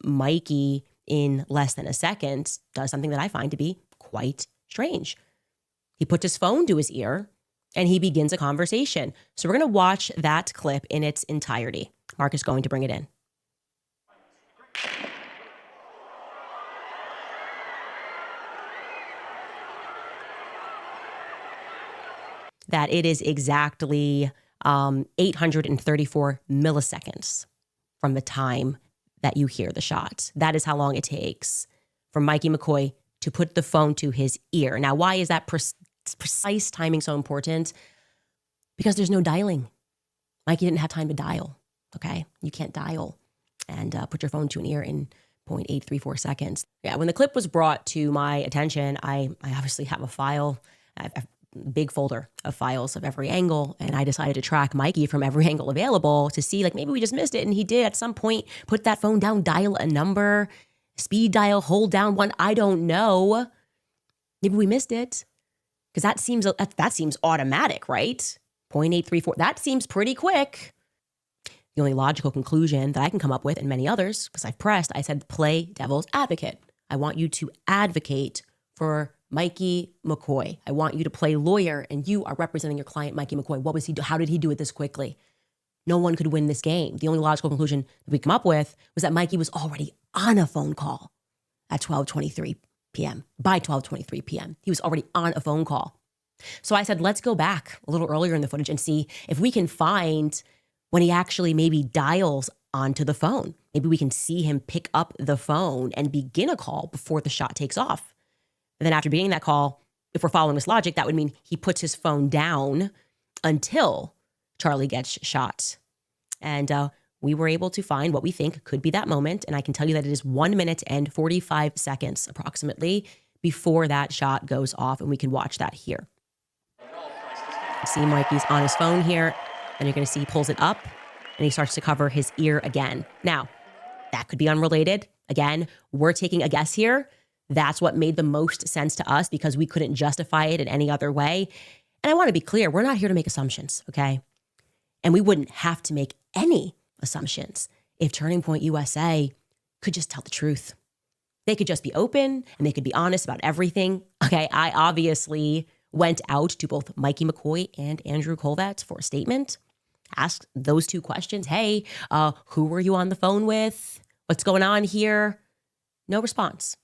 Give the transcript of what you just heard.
Mikey in less than a second does something that I find to be quite strange. He puts his phone to his ear and he begins a conversation. So we're going to watch that clip in its entirety. Mark is going to bring it in. That it is exactly 834 milliseconds from the time that you hear the shot. That is how long it takes for Mikey McCoy to put the phone to his ear. Now, why is that precise timing so important? Because there's no dialing. Mikey didn't have time to dial, okay? You can't dial and put your phone to an ear in 0.834 seconds. Yeah, when the clip was brought to my attention, I obviously have a file, a big folder of files of every angle, and I decided to track Mikey from every angle available to see, like, maybe we just missed it, and he did at some point put that phone down, dial a number, speed dial, hold down one. I don't know. Maybe we missed it because that seems automatic, right? 0.834. That seems pretty quick. The only logical conclusion that I can come up with, and many others, because I've pressed, I said, play devil's advocate. I want you to advocate for Mikey McCoy. I want you to play lawyer, and you are representing your client, Mikey McCoy. What was he do? How did he do it this quickly? No one could win this game. The only logical conclusion that we come up with was that Mikey was already on a phone call at 12:23 p.m. By 12:23 p.m., he was already on a phone call. So I said, let's go back a little earlier in the footage and see if we can find when he actually maybe dials onto the phone. Maybe we can see him pick up the phone and begin a call before the shot takes off. And then after beginning that call, if we're following this logic, that would mean he puts his phone down until Charlie gets shot. And we were able to find what we think could be that moment. And I can tell you that it is 1 minute and 45 seconds approximately before that shot goes off. And we can watch that here. You see Mikey's on his phone here. And you're going to see he pulls it up and he starts to cover his ear again. Now, that could be unrelated. Again, we're taking a guess here. That's what made the most sense to us because we couldn't justify it in any other way. And I want to be clear, we're not here to make assumptions, okay? And we wouldn't have to make any assumptions if Turning Point USA could just tell the truth. They could just be open and they could be honest about everything. Okay, I obviously went out to both Mikey McCoy and Andrew Colvett for a statement, asked those two questions. Hey, who were you on the phone with? What's going on here? No response.